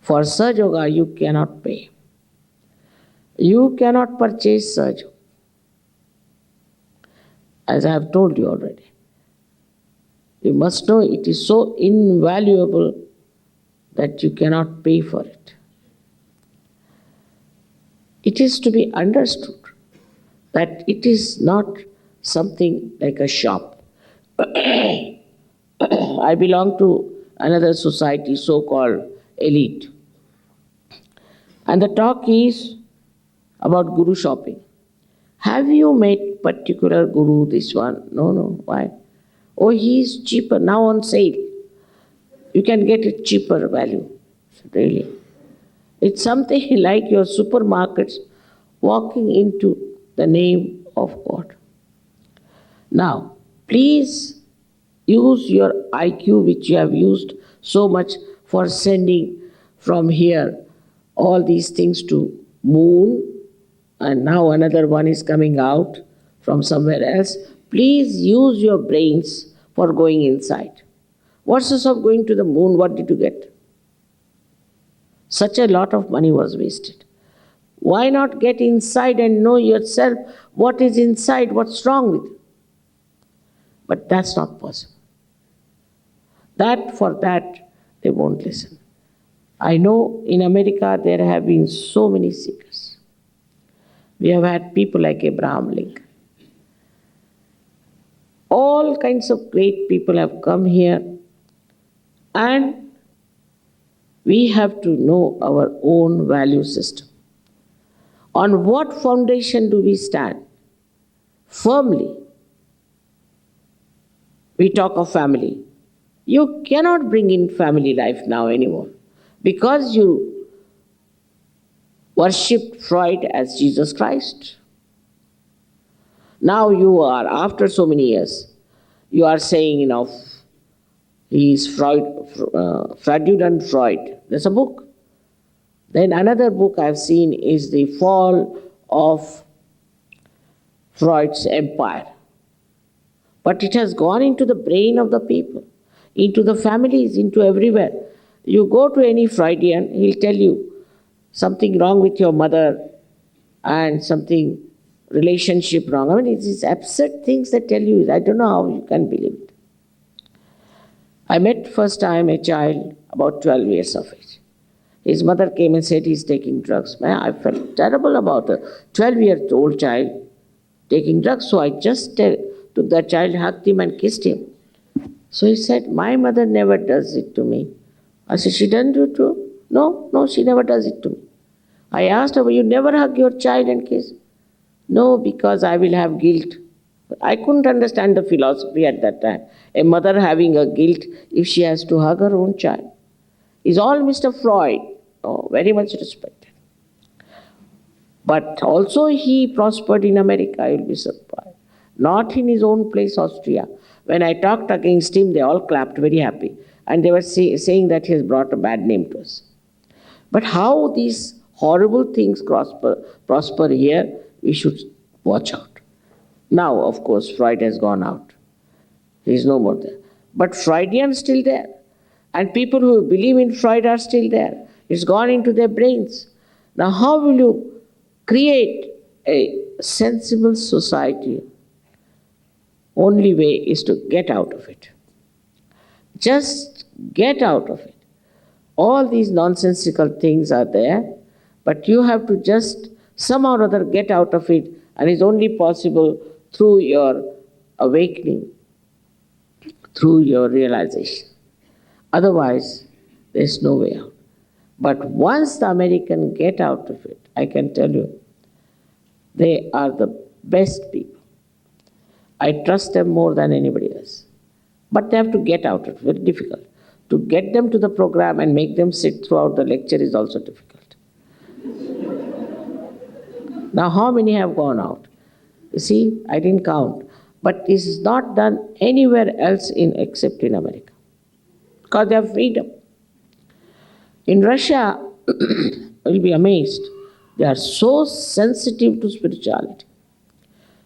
For Sahaja Yoga, you cannot pay. You cannot purchase Sahaja Yoga. As I have told you already. You must know it is so invaluable that you cannot pay for it. It is to be understood that it is not something like a shop. I belong to another society, so-called elite. And the talk is about guru shopping. Have you made particular guru this one? No. Why? Oh, he is cheaper, now on sale. You can get it cheaper value, really. It's something like your supermarkets walking into the name of God. Now, please use your IQ, which you have used so much for sending from here all these things to moon, and now another one is coming out from somewhere else. Please use your brains for going inside. What's the use of going to the moon? What did you get? Such a lot of money was wasted. Why not get inside and know yourself what is inside, what's wrong with you? But that's not possible. For that, they won't listen. I know in America there have been so many seekers. We have had people like Abraham Lincoln. All kinds of great people have come here, and we have to know our own value system. On what foundation do we stand? Firmly. We talk of family. You cannot bring in family life now anymore because you worshipped Freud as Jesus Christ. Now you are, after so many years, you are saying, he is fraudulent Freud. There's a book. Then another book I've seen is The Fall of Freud's Empire. But it has gone into the brain of the people, into the families, into everywhere. You go to any Freudian, he'll tell you something wrong with your mother and something relationship wrong. I mean, it's these absurd things that tell you. I don't know how you can believe it. I met first time a child about 12 years of age. His mother came and said he's taking drugs. Man, I felt terrible about a 12-year-old child taking drugs. So I just took that child, hugged him and kissed him. So he said, my mother never does it to me. I said, she doesn't do it too? No, she never does it to me. I asked her, well, you never hug your child and kiss? No, because I will have guilt. I couldn't understand the philosophy at that time. A mother having a guilt if she has to hug her own child. Is all Mr. Freud. Oh, very much respected. But also he prospered in America, you'll be surprised. Not in his own place, Austria. When I talked against him, they all clapped very happy. And they were saying that he has brought a bad name to us. But how these horrible things prosper here, we should watch out. Now, of course, Freud has gone out. He is no more there. But Freudian is still there. And people who believe in Freud are still there. It's gone into their brains. Now, how will you create a sensible society? Only way is to get out of it. Just get out of it. All these nonsensical things are there, but you have to just somehow or other get out of it, and it's only possible through your awakening, through your realization. Otherwise, there's no way out. But once the Americans get out of it, I can tell you, they are the best people. I trust them more than anybody else. But they have to get out of it, very difficult. To get them to the program and make them sit throughout the lecture is also difficult. Now, how many have gone out? You see, I didn't count. But this is not done anywhere else except in America. Because they have freedom. In Russia, you'll be amazed. They are so sensitive to spirituality.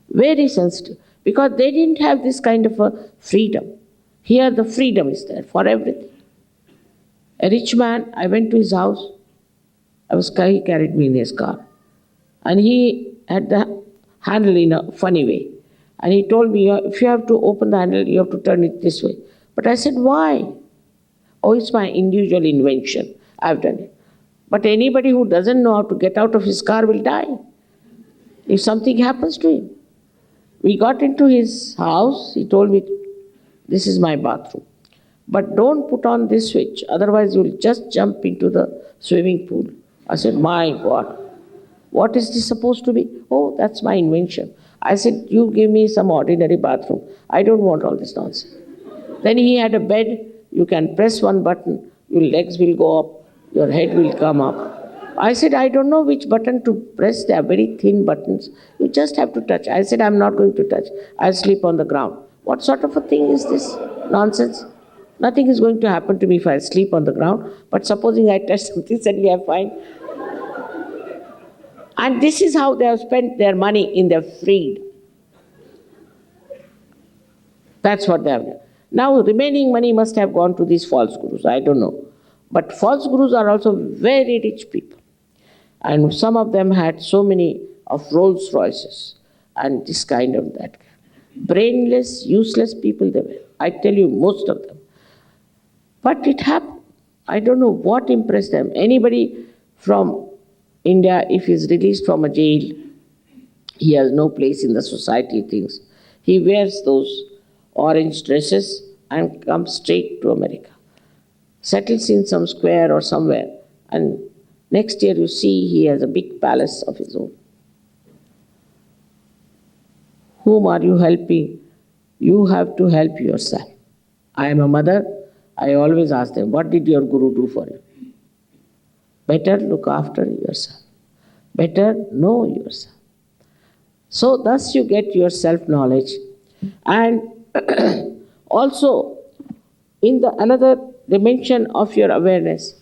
Very sensitive. Because they didn't have this kind of a freedom. Here the freedom is there for everything. A rich man, I went to his house. He carried me in his car. And he had the handle in a funny way. And he told me, if you have to open the handle, you have to turn it this way. But I said, why? Oh, it's my individual invention. I've done it. But anybody who doesn't know how to get out of his car will die if something happens to him. We got into his house. He told me, this is my bathroom. But don't put on this switch, otherwise you'll just jump into the swimming pool. I said, my God, what is this supposed to be? Oh, that's my invention. I said, you give me some ordinary bathroom. I don't want all this nonsense. Then he had a bed. You can press one button, your legs will go up, your head will come up. I said, I don't know which button to press. They are very thin buttons. You just have to touch. I said, I'm not going to touch. I'll sleep on the ground. What sort of a thing is this? Nonsense. Nothing is going to happen to me if I sleep on the ground. But supposing I touch something, suddenly I'm fine. And this is how they have spent their money in their freed. That's what they have done. Now, remaining money must have gone to these false gurus. I don't know. But false gurus are also very rich people. And some of them had so many of Rolls Royces and this kind of that. Brainless, useless people they were. I tell you, most of them. But it happened. I don't know what impressed them. Anybody from India, if he's released from a jail, he has no place in the society things. He wears those orange dresses and comes straight to America. Settles in some square or somewhere, and next year you see he has a big palace of his own. Whom are you helping? You have to help yourself. I am a mother. I always ask them, what did your guru do for you? Better look after yourself. Better know yourself. So thus you get your self-knowledge. And also, in the another dimension of your awareness,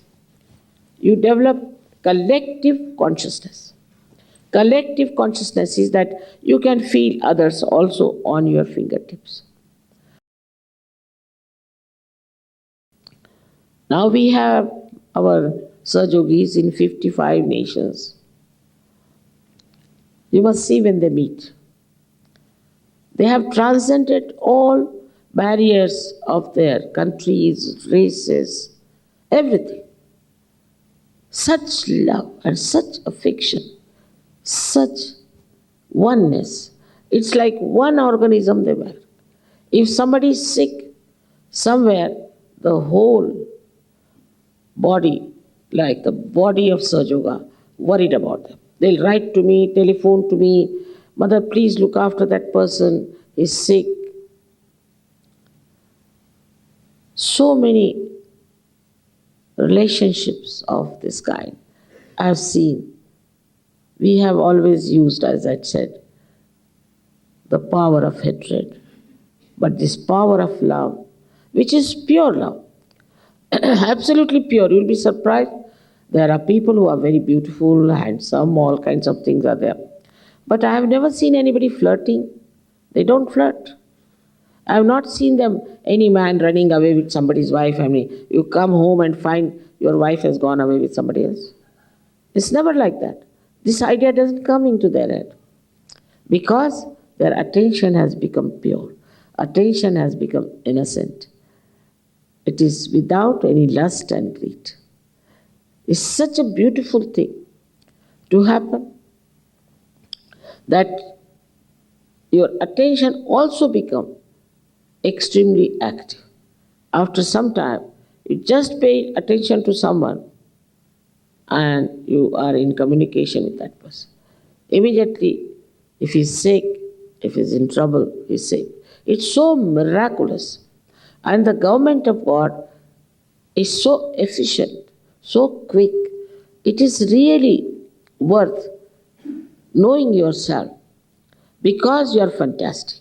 you develop collective consciousness. Collective consciousness is that you can feel others also on your fingertips. Now we have our Sahajogis in 55 nations. You must see when they meet. They have transcended all barriers of their countries, races, everything. Such love and such affection, such oneness. It's like one organism they were. If somebody is sick somewhere, the whole body, like the body of Sahajoga, worried about them. They'll write to me, telephone to me, Mother, please look after that person, he's sick. So many relationships of this kind I have seen. We have always used, as I said, the power of hatred. But this power of love, which is pure love, absolutely pure, you'll be surprised. There are people who are very beautiful, handsome, all kinds of things are there. But I have never seen anybody flirting. They don't flirt. I have not seen them, any man running away with somebody's wife. I mean, you come home and find your wife has gone away with somebody else. It's never like that. This idea doesn't come into their head. Because their attention has become pure. Attention has become innocent. It is without any lust and greed. It's such a beautiful thing to happen that your attention also become extremely active. After some time, you just pay attention to someone and you are in communication with that person. Immediately, if he's sick, if he's in trouble, he's safe. It's so miraculous. And the government of God is so efficient, so quick. It is really worth knowing yourself because you are fantastic.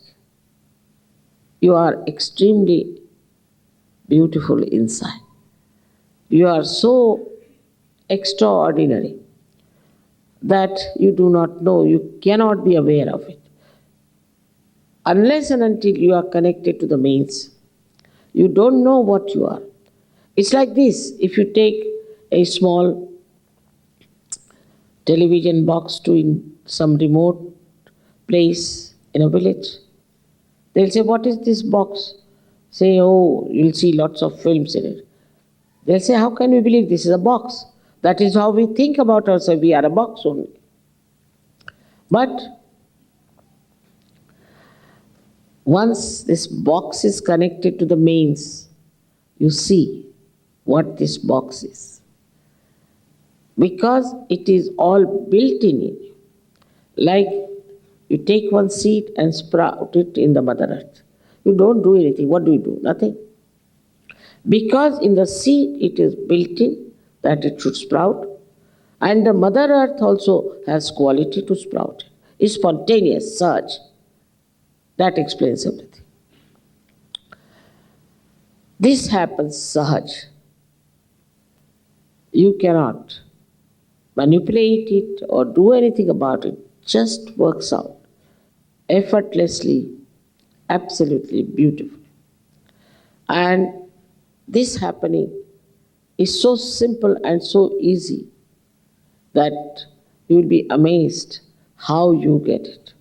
You are extremely beautiful inside. You are so extraordinary that you do not know, you cannot be aware of it. Unless and until you are connected to the mains, you don't know what you are. It's like this. If you take a small television box to in some remote place in a village, they'll say, what is this box? Say, oh, you'll see lots of films in it. They'll say, how can we believe this is a box? That is how we think about ourselves. We are a box only. But once this box is connected to the mains, you see what this box is. Because it is all built in you. Like you take one seed and sprout it in the Mother Earth. You don't do anything. What do? Nothing. Because in the seed it is built in that it should sprout, and the Mother Earth also has quality to sprout. It's spontaneous surge. That explains everything. This happens sahaj. You cannot manipulate it or do anything about it. Just works out effortlessly, absolutely beautiful. And this happening is so simple and so easy that you will be amazed how you get it.